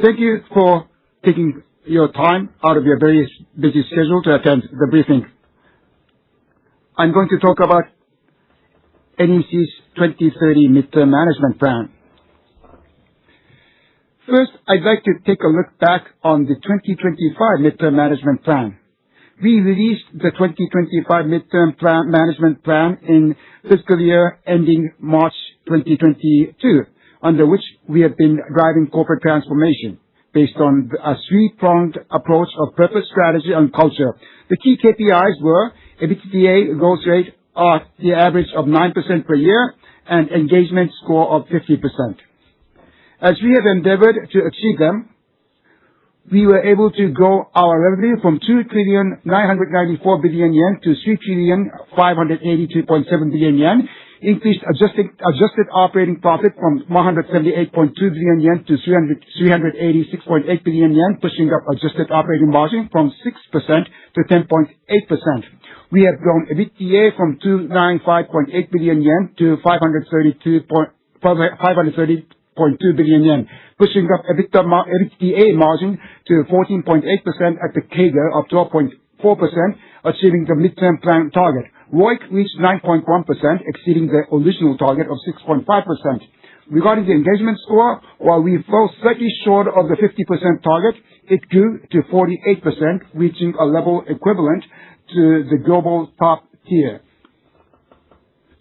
Thank you for taking your time out of your very busy schedule to attend the briefing. I'm going to talk about NEC's 2030 Midterm Management Plan. First, I'd like to take a look back on the 2025 Midterm Management Plan. We released the 2025 Midterm Management Plan in fiscal year ending March 2022, under which we have been driving corporate transformation based on a three-pronged approach of purpose, strategy, and culture. The key KPIs were EBITDA growth rate at the average of 9% per year and engagement score of 50%. As we have endeavored to achieve them, we were able to grow our revenue from 2,994 billion yen to 3,582.7 billion yen, increased adjusted operating profit from 178.2 billion yen to 386.8 billion yen, pushing up adjusted operating margin from 6% to 10.8%. We have grown EBITDA from 295.8 billion yen to 530.2 billion yen, pushing up EBITDA margin to 14.8% at the CAGR of 12.4%, achieving the midterm plan target. ROIC reached 9.1%, exceeding the original target of 6.5%. Regarding the engagement score, while we fell slightly short of the 50% target, it grew to 48%, reaching a level equivalent to the global top tier.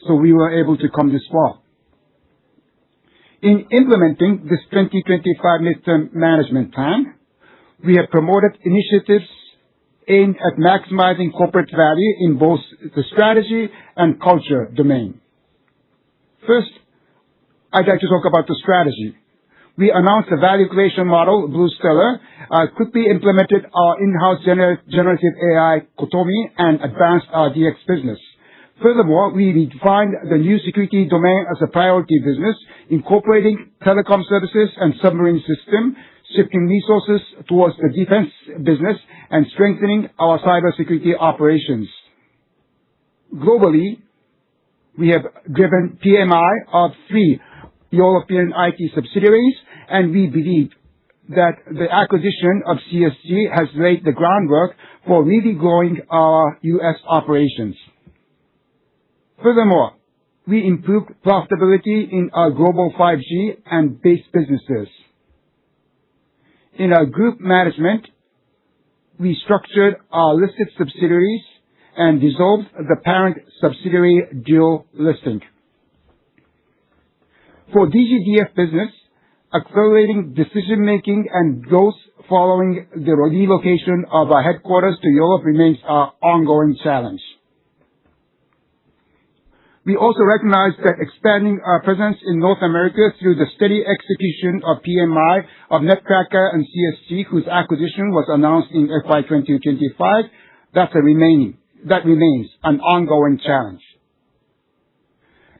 So we were able to come this far. In implementing this 2025 Midterm Management Plan, we have promoted initiatives aimed at maximizing corporate value in both the strategy and culture domain. First, I'd like to talk about the strategy. We announced the value creation model, Blue Stellar, quickly implemented our in-house generative AI, Kotomi, and advanced our DX business. Furthermore, we redefined the new security domain as a priority business, incorporating telecom services and submarine system, shifting resources towards the defense business, and strengthening our cybersecurity operations. Globally, we have driven PMI of 3 European IT subsidiaries, and we believe that the acquisition of CSG has laid the groundwork for really growing our U.S. operations. Furthermore, we improved profitability in our global 5G and base businesses. In our group management, we structured our listed subsidiaries and dissolved the parent subsidiary dual listing. For DGDF business, accelerating decision-making and growth following the relocation of our headquarters to Europe remains our ongoing challenge. We also recognize that expanding our presence in North America through the steady execution of PMI of Netcracker and CSG, whose acquisition was announced in FY 2025, that remains an ongoing challenge.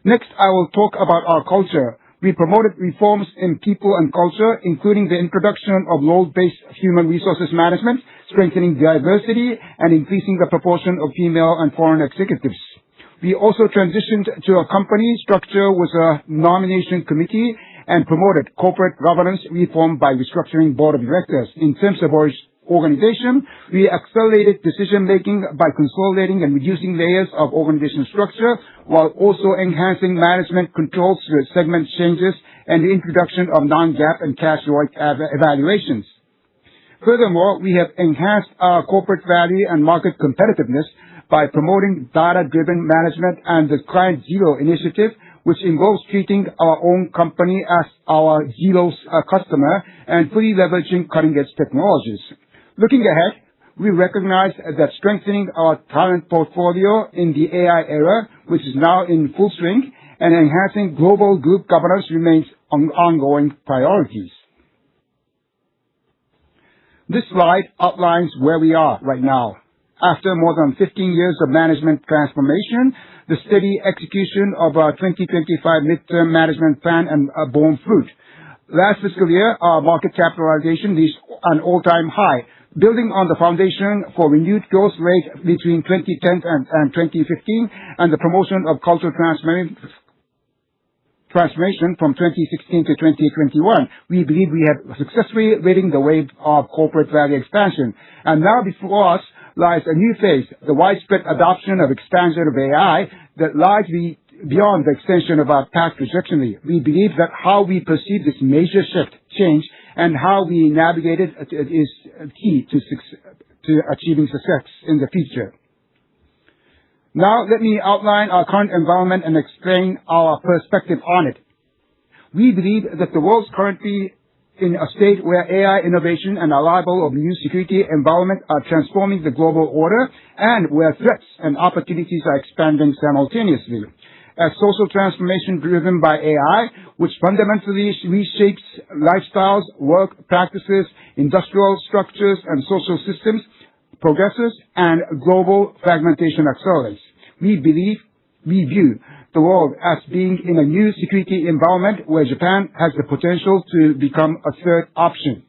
Next, I will talk about our culture. We promoted reforms in people and culture, including the introduction of role-based human resources management, strengthening diversity, and increasing the proportion of female and foreign executives. We also transitioned to a company structure with a nomination committee and promoted corporate governance reform by restructuring board of directors. In terms of our organization, we accelerated decision-making by consolidating and reducing layers of organization structure, while also enhancing management controls through segment changes and the introduction of non-GAAP and cash ROIC evaluations. Furthermore, we have enhanced our corporate value and market competitiveness by promoting data-driven management and the Client Zero initiative, which involves treating our own company as our zero customer and fully leveraging cutting-edge technologies. Looking ahead, we recognize that strengthening our talent portfolio in the AI era, which is now in full swing, and enhancing global group governance remains ongoing priorities. This slide outlines where we are right now. After more than 15 years of management transformation, the steady execution of our 2025 Midterm Management Plan borne fruit. Last fiscal year, our market capitalization reached an all-time high, building on the foundation for renewed growth rate between 2010 and 2015 and the promotion of cultural transformation from 2016 to 2021, we believe we have successfully ridden the wave of corporate value expansion. And now before us lies a new phase, the widespread adoption of expansion of AI that lies beyond the extension of our past trajectory. We believe that how we perceive this major shift, change, and how we navigate it is key to achieving success in the future. Now, let me outline our current environment and explain our perspective on it. We believe that the world is currently in a state where AI innovation and arrival of new security environment are transforming the global order and where threats and opportunities are expanding simultaneously. A social transformation driven by AI, which fundamentally reshapes lifestyles, work practices, industrial structures, and social systems, progresses, and global fragmentation accelerates. We view the world as being in a new security environment where Japan has the potential to become a third option.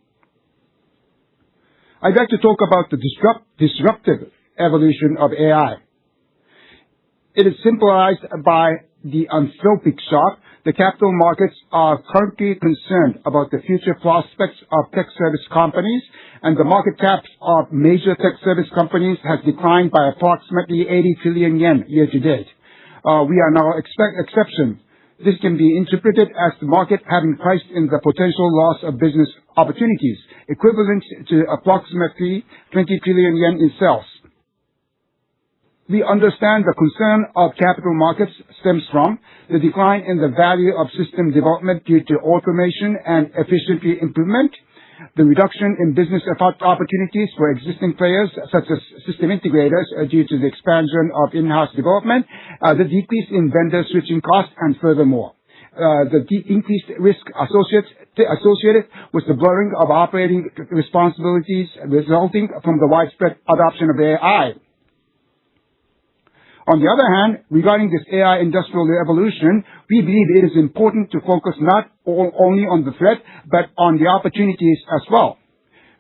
I'd like to talk about the disruptive evolution of AI. It is symbolized by the anthropic shock. The capital markets are currently concerned about the future prospects of tech service companies, and the market caps of major tech service companies has declined by approximately 80 trillion yen year to date. We are now exception. This can be interpreted as the market having priced in the potential loss of business opportunities, equivalent to approximately 20 trillion yen in sales. We understand the concern of capital markets stems from the decline in the value of system development due to automation and efficiency improvement, the reduction in business opportunities for existing players such as system integrators due to the expansion of in-house development, the decrease in vendor switching costs, and furthermore, the increased risk associated with the blurring of operating responsibilities resulting from the widespread adoption of AI. On the other hand, regarding this AI industrial revolution, we believe it is important to focus not only on the threat, but on the opportunities as well.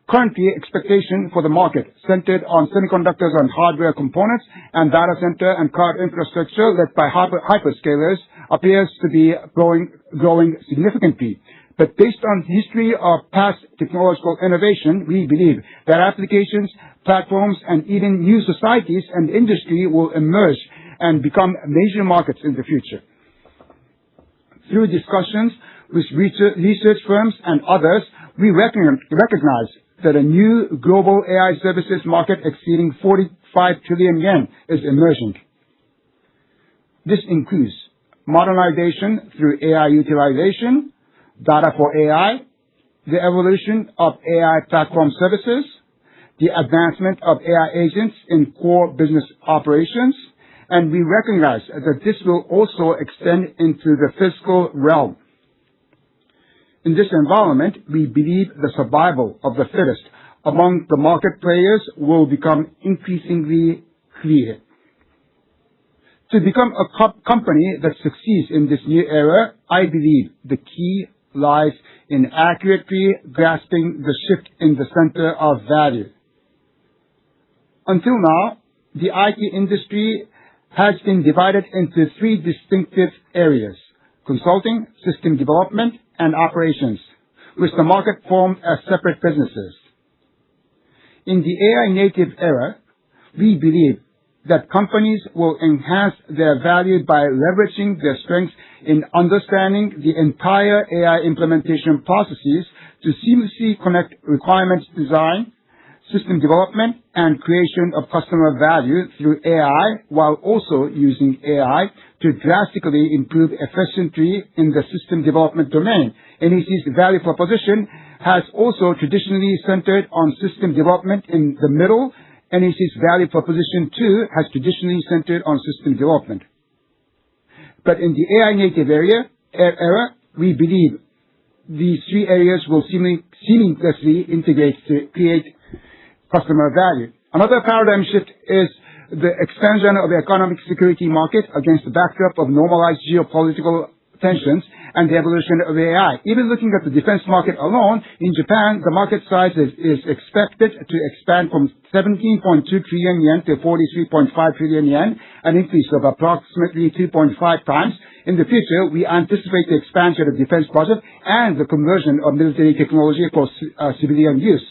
Currently, expectation for the market centered on semiconductors and hardware components and data center and cloud infrastructure led by hyperscalers appears to be growing significantly. But based on the history of past technological innovation, we believe that applications, platforms, and even new societies and industry will emerge and become major markets in the future. Through discussions with research firms and others, we recognize that a new global AI services market exceeding 45 trillion yen is emerging. This includes modernization through AI utilization, data for AI, the evolution of AI platform services, the advancement of AI agents in core business operations, and we recognize that this will also extend into the fiscal realm. In this environment, we believe the survival of the fittest among the market players will become increasingly clear. To become a company that succeeds in this new era, I believe the key lies in accurately grasping the shift in the center of value. Until now, the IT industry has been divided into three distinctive areas: consulting, system development, and operations, which the market formed as separate businesses. In the AI native era, we believe that companies will enhance their value by leveraging their strengths in understanding the entire AI implementation processes to seamlessly connect requirements design, system development, and creation of customer value through AI, while also using AI to drastically improve efficiency in the system development domain. NEC's value proposition has also traditionally centered on system development in the middle. NEC's value proposition, too, has traditionally centered on system development. But in the AI native era, we believe these three areas will seamlessly integrate to create customer value. Another paradigm shift is the expansion of the economic security market against the backdrop of normalized geopolitical tensions and the evolution of AI. Even looking at the defense market alone, in Japan, the market size is expected to expand from 17.2 trillion yen to 43.5 trillion yen, an increase of approximately 2.5 times. In the future, we anticipate the expansion of defense budget and the conversion of military technology for civilian use.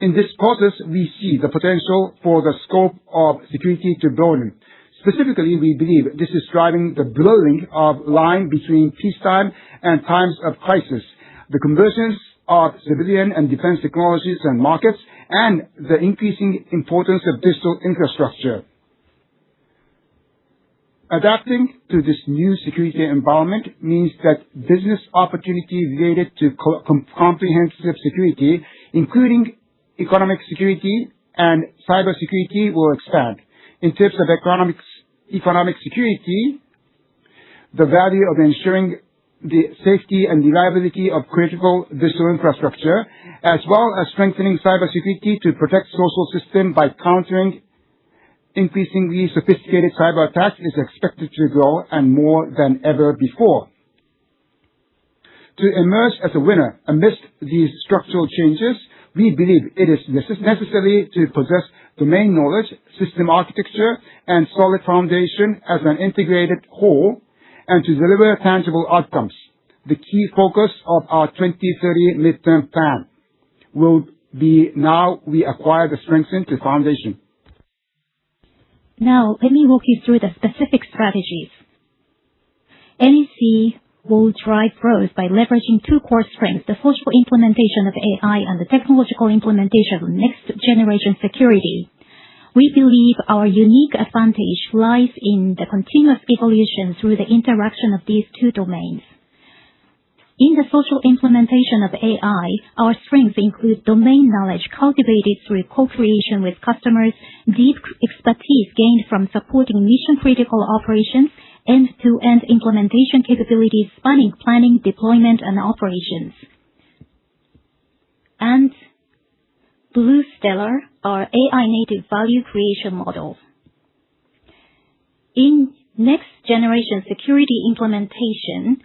In this process, we see the potential for the scope of security to broaden. Specifically, we believe this is driving the blurring of line between peacetime and times of crisis, the convergence of civilian and defense technologies and markets, and the increasing importance of digital infrastructure. Adapting to this new security environment means that business opportunity related to comprehensive security, including economic security and cyber security, will expand. In terms of economic security, the value of ensuring the safety and reliability of critical digital infrastructure, as well as strengthening cybersecurity to protect social systems by countering increasingly sophisticated cyber attacks, is expected to grow and more than ever before. To emerge as a winner amidst these structural changes, we believe it is necessary to possess domain knowledge, system architecture, and solid foundation as an integrated whole, and to deliver tangible outcomes. The key focus of our 2030 midterm plan will be now we acquire the strengthened foundation. Now, let me walk you through the specific strategies. NEC will drive growth by leveraging two core strengths, the social implementation of AI and the technological implementation of next-generation security. We believe our unique advantage lies in the continuous evolution through the interaction of these two domains. In the social implementation of AI, our strengths include domain knowledge cultivated through co-creation with customers, deep expertise gained from supporting mission-critical operations, end-to-end implementation capabilities spanning planning, deployment, and operations. And Blue Stellar, our AI-native value creation model. In next-generation security implementation,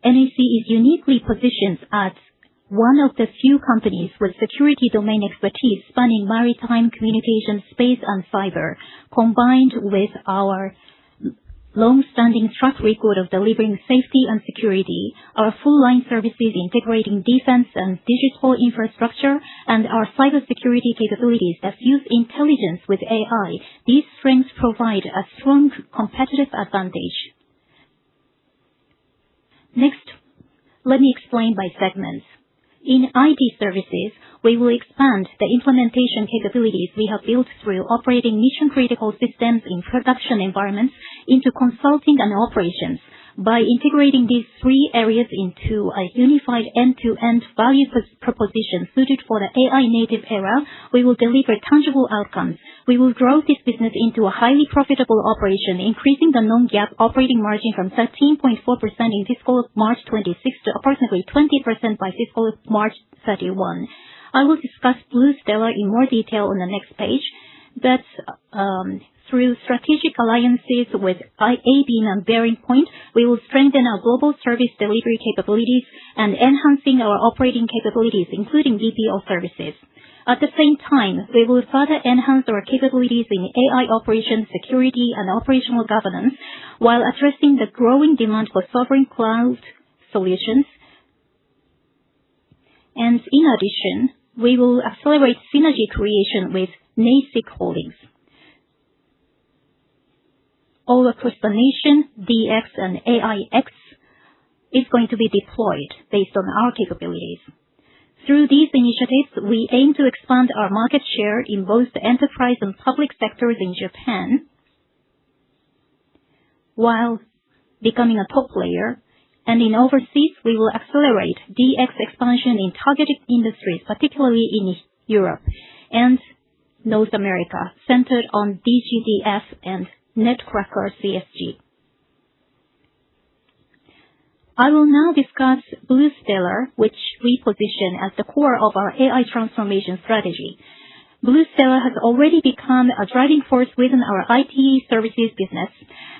NEC is uniquely positioned as one of the few companies with security domain expertise spanning maritime, communication, space, and cyber, combined with our long-standing track record of delivering safety and security, our full-line services integrating defense and digital infrastructure, and our cybersecurity capabilities that fuse intelligence with AI. These strengths provide a strong competitive advantage. Next, let me explain by segments. In IT services, we will expand the implementation capabilities we have built through operating mission-critical systems in production environments into consulting and operations. By integrating these three areas into a unified end-to-end value proposition suited for the AI-native era, we will deliver tangible outcomes. We will grow this business into a highly profitable operation, increasing the non-GAAP operating margin from 13.4% in fiscal March 26 to approximately 20% by fiscal March 31. I will discuss Blue Stellar in more detail on the next page, but through strategic alliances with A-Beam and Bearing Point, we will strengthen our global service delivery capabilities and enhancing our operating capabilities, including BPO services. At the same time, we will further enhance our capabilities in AI operations, security, and operational governance, while addressing the growing demand for sovereign cloud solutions. And in addition, we will accelerate synergy creation with NEC Holdings. All across the nation, DX and AIX is going to be deployed based on our capabilities. Through these initiatives, we aim to expand our market share in both the enterprise and public sectors in Japan, while becoming a top player. And in overseas, we will accelerate DX expansion in targeted industries, particularly in Europe and North America, centered on DGDF and Netcracker CSG. I will now discuss Blue Stellar, which we position as the core of our AI transformation strategy. BlueStellar has already become a driving force within our IT services business,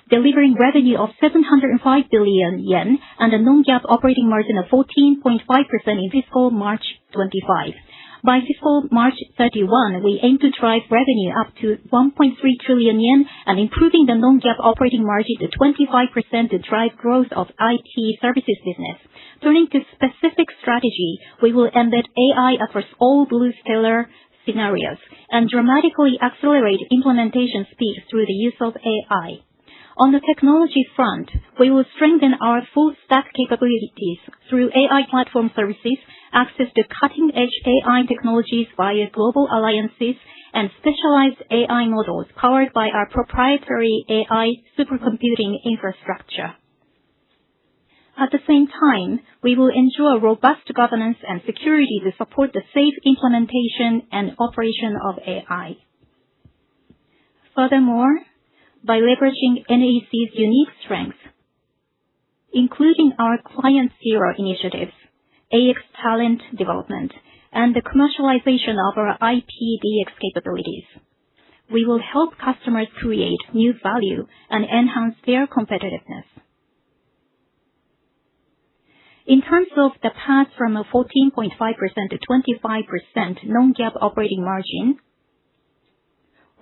delivering revenue of 705 billion yen and a non-GAAP operating margin of 14.5% in fiscal March 25. By fiscal March 31, we aim to drive revenue up to 1.3 trillion yen and improving the non-GAAP operating margin to 25% to drive growth of IT services business. Turning to specific strategy, we will embed AI across all BlueStellar scenarios and dramatically accelerate implementation speed through the use of AI. On the technology front, we will strengthen our full-stack capabilities through AI platform services, access to cutting-edge AI technologies via global alliances, and specialized AI models powered by our proprietary AI supercomputing infrastructure. At the same time, we will ensure robust governance and security to support the safe implementation and operation of AI. Furthermore, by leveraging NEC's unique strengths, including our Client Zero initiatives, AX talent development, and the commercialization of our IP/DX capabilities, we will help customers create new value and enhance their competitiveness. In terms of the path from a 14.5% to 25% non-GAAP operating margin,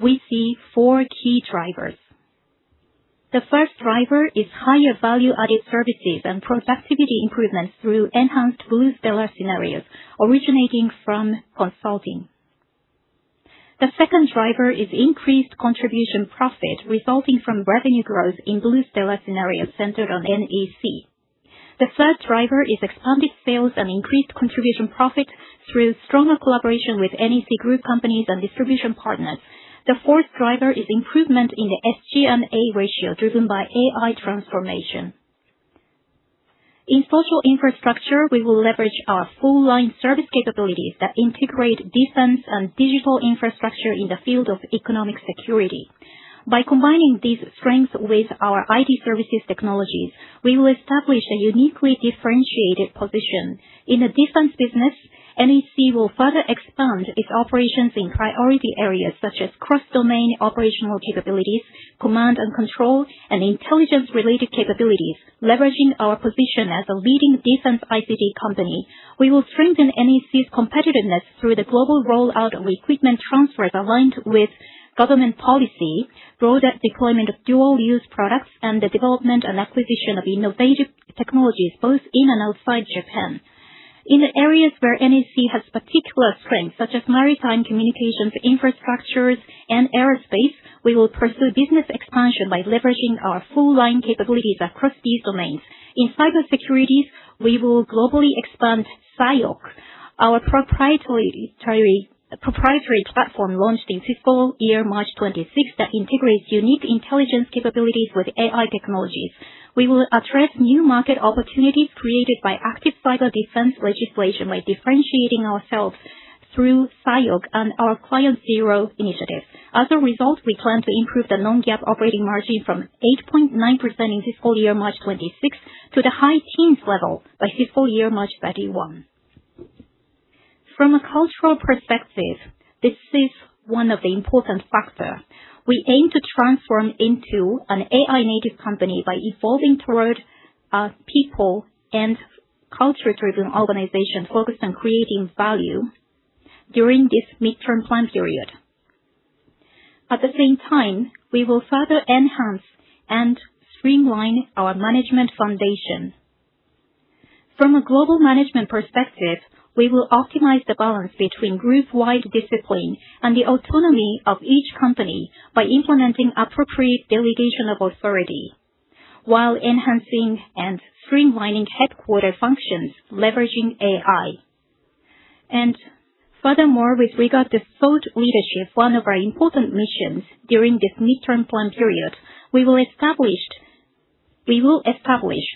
we see 4 key drivers. The first driver is higher value-added services and productivity improvements through enhanced BlueStellar scenarios originating from consulting. The second driver is increased contribution profit resulting from revenue growth in BlueStellar scenarios centered on NEC. The third driver is expanded sales and increased contribution profit through stronger collaboration with NEC Group companies and distribution partners. The fourth driver is improvement in the SG&A ratio driven by AI transformation. In social infrastructure, we will leverage our full-line service capabilities that integrate defense and digital infrastructure in the field of economic security. By combining these strengths with our IT services technologies, we will establish a uniquely differentiated position. In the defense business, NEC will further expand its operations in priority areas such as cross-domain operational capabilities, command and control, and intelligence-related capabilities. Leveraging our position as a leading defense ICT company, we will strengthen NEC's competitiveness through the global rollout of equipment transfers aligned with government policy, broader deployment of dual-use products, and the development and acquisition of innovative technologies both in and outside Japan. In the areas where NEC has particular strengths, such as maritime communications infrastructures and aerospace, we will pursue business expansion by leveraging our full-line capabilities across these domains. In cybersecurity, we will globally expand SIOC, our proprietary platform launched in Fiscal Year March 26 that integrates unique intelligence capabilities with AI technologies. We will address new market opportunities created by active cyber defense legislation by differentiating ourselves through SIOC and our Client Zero initiatives. As a result, we plan to improve the non-GAAP operating margin from 8.9% in Fiscal Year March 26 to the high teens level by Fiscal Year March 31. From a cultural perspective, this is one of the important factors. We aim to transform into an AI-native company by evolving toward a people and culture-driven organization focused on creating value during this midterm plan period. At the same time, we will further enhance and streamline our management foundation. From a global management perspective, we will optimize the balance between group-wide discipline and the autonomy of each company by implementing appropriate delegation of authority, while enhancing and streamlining headquarter functions, leveraging AI. And furthermore, with regard to thought leadership, one of our important missions during this midterm plan period, we will establish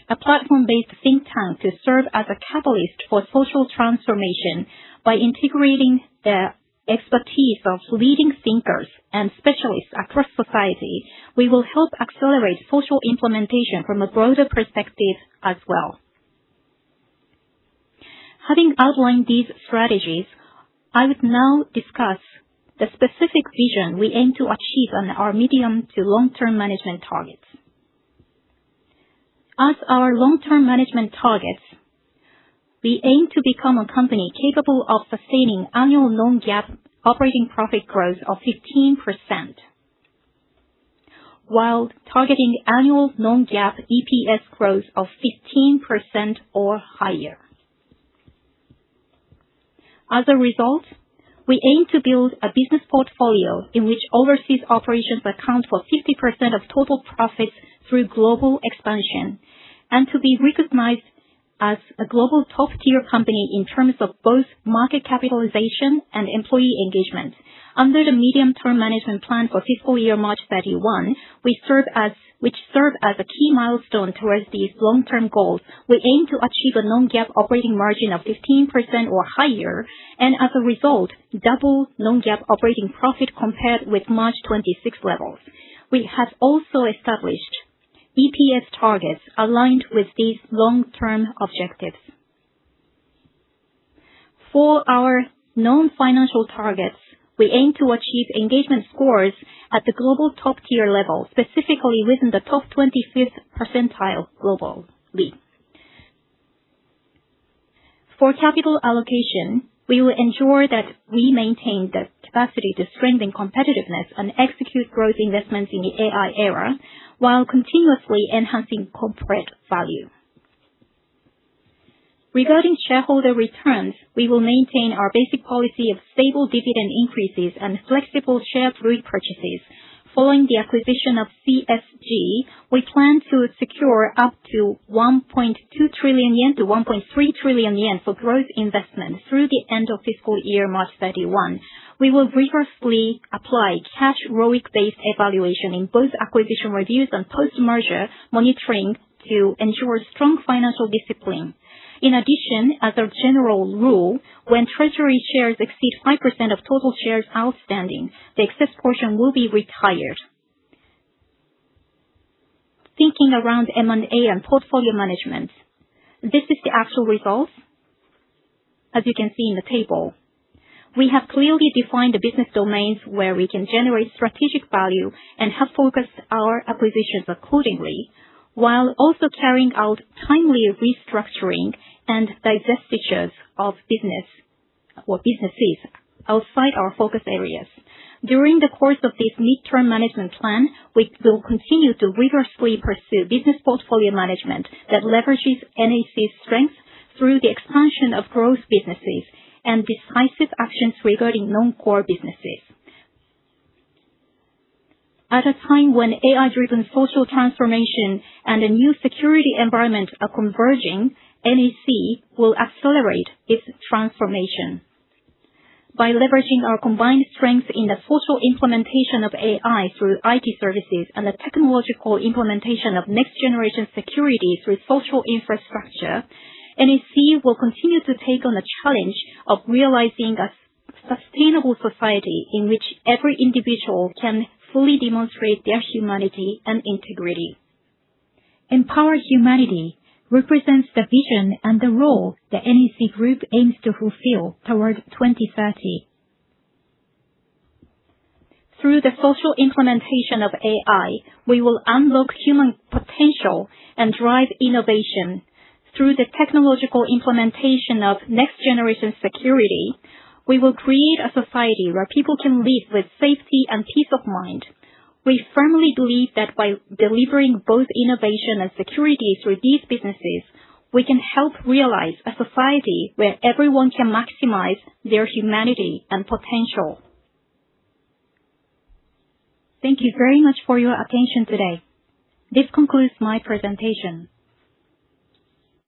a platform-based think tank to serve as a catalyst for social transformation by integrating the expertise of leading thinkers and specialists across society. We will help accelerate social implementation from a broader perspective as well. Having outlined these strategies, I would now discuss the specific vision we aim to achieve on our medium to long-term management targets. As our long-term management targets, we aim to become a company capable of sustaining annual non-GAAP operating profit growth of 15%, while targeting annual non-GAAP EPS growth of 15% or higher. As a result, we aim to build a business portfolio in which overseas operations account for 50% of total profits through global expansion, and to be recognized as a global top-tier company in terms of both market capitalization and employee engagement. Under the medium-term management plan for fiscal year March 31, which serve as a key milestone towards these long-term goals, we aim to achieve a non-GAAP operating margin of 15% or higher, and as a result, double non-GAAP operating profit compared with March 26 levels. We have also established EPS targets aligned with these long-term objectives. For our non-financial targets, we aim to achieve engagement scores at the global top-tier level, specifically within the top 25th percentile globally. For capital allocation, we will ensure that we maintain the capacity to strengthen competitiveness and execute growth investments in the AI era, while continuously enhancing corporate value. Regarding shareholder returns, we will maintain our basic policy of stable dividend increases and flexible share repurchases. Following the acquisition of CSG, we plan to secure up to 1.2 trillion yen to 1.3 trillion yen for growth investment through the end of fiscal year March 31. We will rigorously apply cash ROIC-based evaluation in both acquisition reviews and post-merger monitoring to ensure strong financial discipline. In addition, as a general rule, when treasury shares exceed 5% of total shares outstanding, the excess portion will be retired. Thinking around M&A and portfolio management, this is the actual results, as you can see in the table. We have clearly defined the business domains where we can generate strategic value and have focused our acquisitions accordingly, while also carrying out timely restructuring and divestitures of businesses outside our focus areas. During the course of this midterm management plan, we will continue to rigorously pursue business portfolio management that leverages NEC's strengths through the expansion of growth businesses and decisive actions regarding non-core businesses. At a time when AI-driven social transformation and a new security environment are converging, NEC will accelerate its transformation. By leveraging our combined strengths in the social implementation of AI through IT services and the technological implementation of next-generation security through social infrastructure, NEC will continue to take on the challenge of realizing a sustainable society in which every individual can fully demonstrate their humanity and integrity. Empower Humanity represents the vision and the role the NEC Group aims to fulfill toward 2030. Through the social implementation of AI, we will unlock human potential and drive innovation. Through the technological implementation of next-generation security, we will create a society where people can live with safety and peace of mind. We firmly believe that by delivering both innovation and security through these businesses, we can help realize a society where everyone can maximize their humanity and potential. Thank you very much for your attention today. This concludes my presentation.